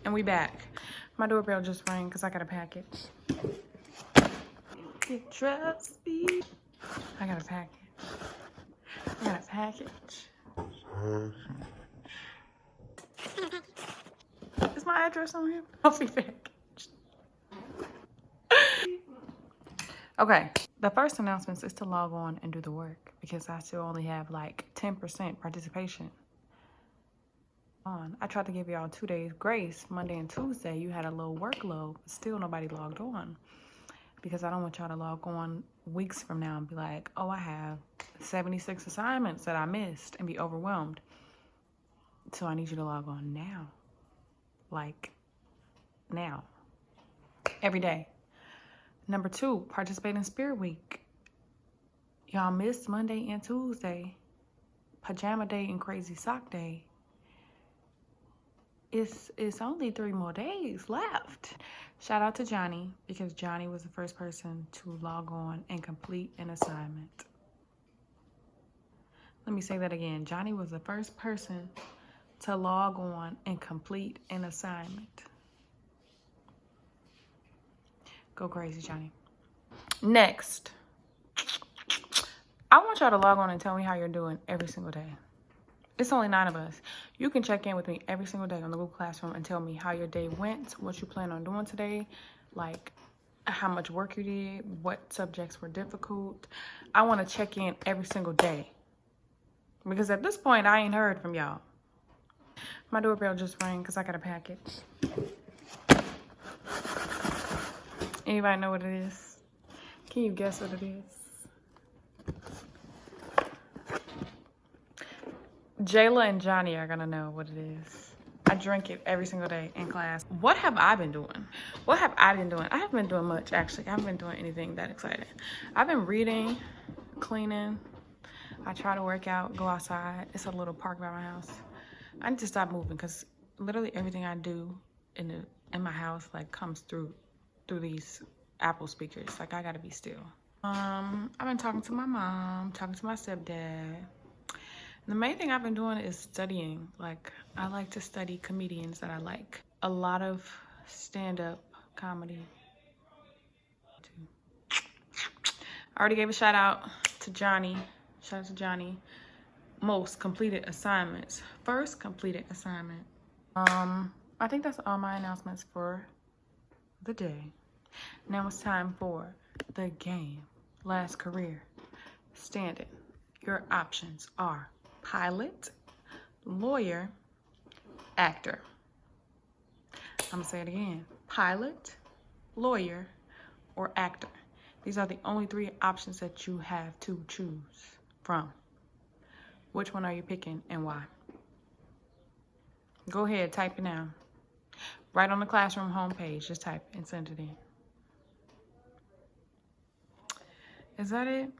And we back. My doorbell just rang because I got a package. Trust me. I got a package. I got a package. Is my address on here? Coffee package. Okay. The first announcement is to log on and do the work because I still only have like 10% participation. I tried to give y'all 2 days grace. Monday and Tuesday, you had a low workload, but still nobody logged on because I don't want y'all to log on weeks from now and be like, oh, I have 76 assignments that I missed and be overwhelmed. So I need you to log on now. Like now. Every day. Number 2, participate in Spirit Week. Y'all missed Monday and Tuesday. Pajama Day and Crazy Sock Day. It's only 3 more days left. Shout out to Johnny because Johnny was the first person to log on and complete an assignment. Let me say that again. Johnny was the first person to log on and complete an assignment. Go crazy, Johnny. Next, I want y'all to log on and tell me how you're doing every single day. It's only 9 of us. You can check in with me every single day on the Google Classroom and tell me how your day went, what you plan on doing today, like how much work you did, what subjects were difficult. I want to check in every single day because at this point, I ain't heard from y'all. My doorbell just rang because I got a package. Anybody know what it is? Can you guess what it is? Jayla and Johnny are gonna know what it is. I drink it every single day in class. What have I been doing? I haven't been doing much, actually. I haven't been doing anything that exciting. I've been reading, cleaning. I try to work out, go outside. It's a little park by my house. I need to stop moving because literally everything I do in my house like comes through these Apple speakers. Like I gotta be still. I've been talking to my mom, talking to my stepdad. The main thing I've been doing is studying. Like, I like to study comedians that I like. A lot of stand-up comedy. I already gave a shout out to Johnny. Shout out to Johnny. Most completed assignments. First completed assignment. I think that's all my announcements for the day. Now it's time for the game. Last career. Stand-in. Your options are pilot, lawyer, actor. I'm gonna say it again. Pilot, lawyer, or actor. These are the only 3 options that you have to choose from. Which one are you picking and why? Go ahead, type it now. Right on the classroom homepage, just type it and send it in. Is that it?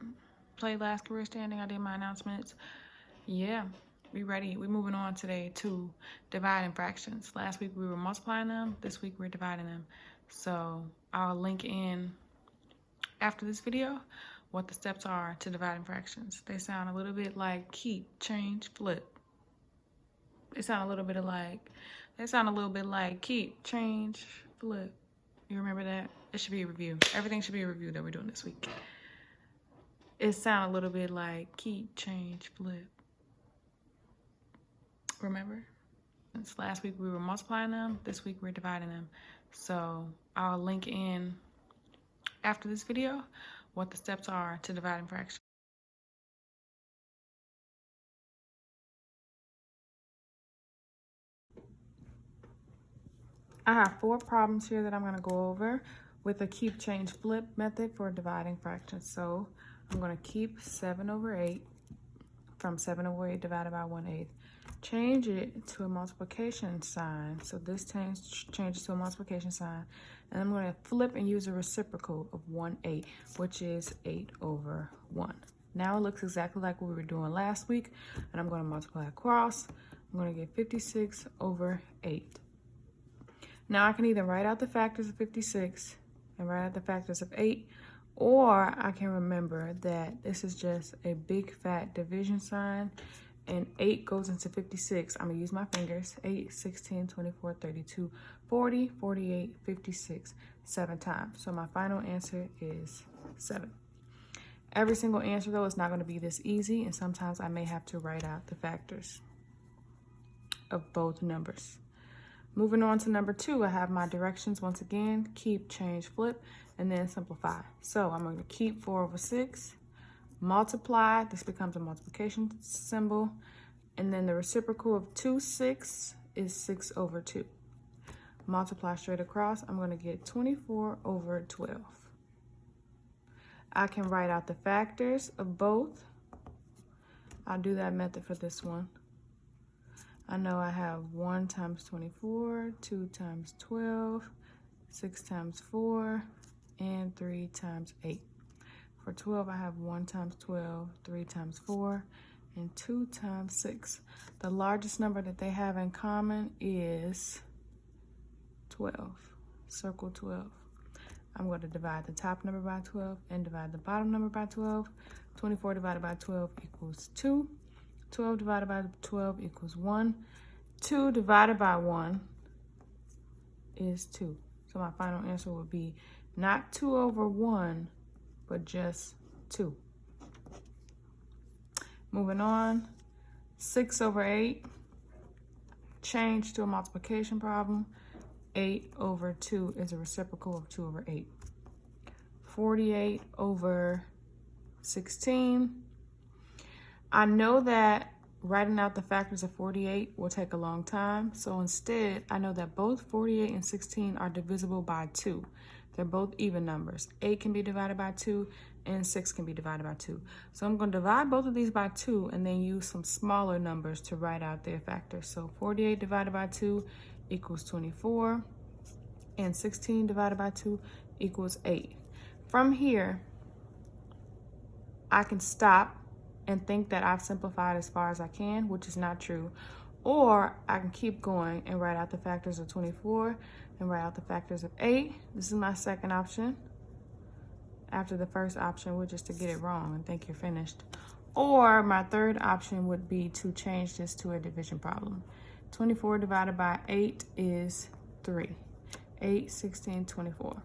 Play last career standing. I did my announcements. Yeah, we ready. We're moving on today to dividing fractions. Last week we were multiplying them. This week we're dividing them. So I'll link in after this video what the steps are to dividing fractions. They sound a little bit like keep, change, flip. They sound a little bit like keep, change, flip. You remember that? It should be a review. Everything should be a review that we're doing this week. It sound a little bit like keep, change, flip. Remember? Since last week we were multiplying them, this week we're dividing them. So I'll link in after this video what the steps are to dividing fractions. I have 4 problems here that I'm going to go over with a keep, change, flip method for dividing fractions. So I'm going to keep 7 over 8 from 7 over 8 divided by 1/8. Change it to a multiplication sign. So this changes to a multiplication sign. And I'm going to flip and use a reciprocal of 1/8, which is 8 over 1. Now it looks exactly like what we were doing last week. And I'm going to multiply across. I'm going to get 56 over 8. Now I can either write out the factors of 56 and write out the factors of 8, or I can remember that this is just a big fat division sign and 8 goes into 56, I'm gonna use my fingers. 8, 16, 24, 32, 40, 48, 56, 7 times. So my final answer is 7. Every single answer though is not gonna be this easy, and sometimes I may have to write out the factors of both numbers. Moving on to number 2, I have my directions once again: keep, change, flip, and then simplify. So I'm gonna keep 4 over 6, multiply, this becomes a multiplication symbol, and then the reciprocal of 2 6 is 6 over 2. Multiply straight across, I'm going to get 24 over 12. I can write out the factors of both. I'll do that method for this one. I know I have 1 times 24, 2 times 12, 6 times 4, and 3 times 8. For 12, I have 1 times 12, 3 times 4, and 2 times 6. The largest number that they have in common is 12. Circle 12. I'm going to divide the top number by 12 and divide the bottom number by 12. 24 divided by 12 equals 2. 12 divided by 12 equals 1. 2 divided by 1 is 2. So my final answer would be not 2 over 1, but just 2. Moving on, 6 over 8, change to a multiplication problem. 8 over 2 is a reciprocal of 2 over 8. 48 over 16. I know that writing out the factors of 48 will take a long time, so instead I know that both 48 and 16 are divisible by 2. They're both even numbers. 8 can be divided by 2 and 6 can be divided by 2. So I'm going to divide both of these by 2 and then use some smaller numbers to write out their factors. So 48 divided by 2 equals 24, and 16 divided by 2 equals 8. From here, I can stop and think that I've simplified as far as I can, which is not true. Or I can keep going and write out the factors of 24 and write out the factors of 8. This is my second option. After the first option, which is to get it wrong and think you're finished. Or my third option would be to change this to a division problem. 24 divided by 8 is 3. 8, 16, 24.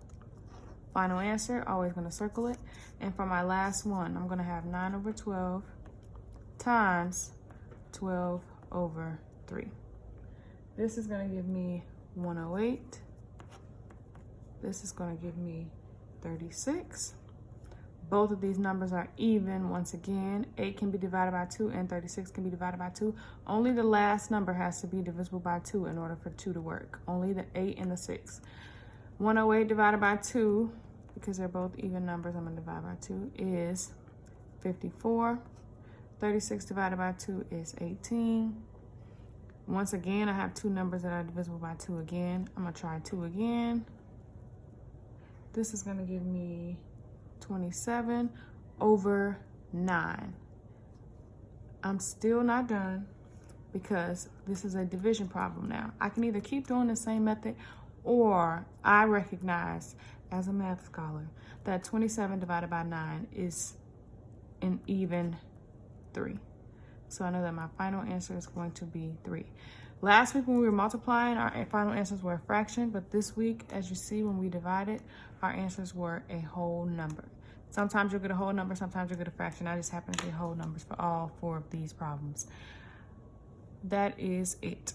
Final answer, always going to circle it. And for my last one, I'm going to have 9 over 12 times 12 over 3. This is going to give me 108. This is going to give me 36. Both of these numbers are even once again. 8 can be divided by 2 and 36 can be divided by 2. Only the last number has to be divisible by 2 in order for 2 to work. Only the 8 and the 6. 108 divided by 2, because they're both even numbers, I'm going to divide by 2, is 54. 36 divided by 2 is 18. Once again, I have 2 numbers that are divisible by 2 again. I'm going to try 2 again. This is going to give me 27 over 9. I'm still not done because this is a division problem now. I can either keep doing the same method, or I recognize as a math scholar that 27 divided by 9 is an even 3. So I know that my final answer is going to be 3. Last week when we were multiplying, our final answers were a fraction, but this week, as you see, when we divided, our answers were a whole number. Sometimes you'll get a whole number, sometimes you'll get a fraction. I just happen to get whole numbers for all 4 of these problems. That is it.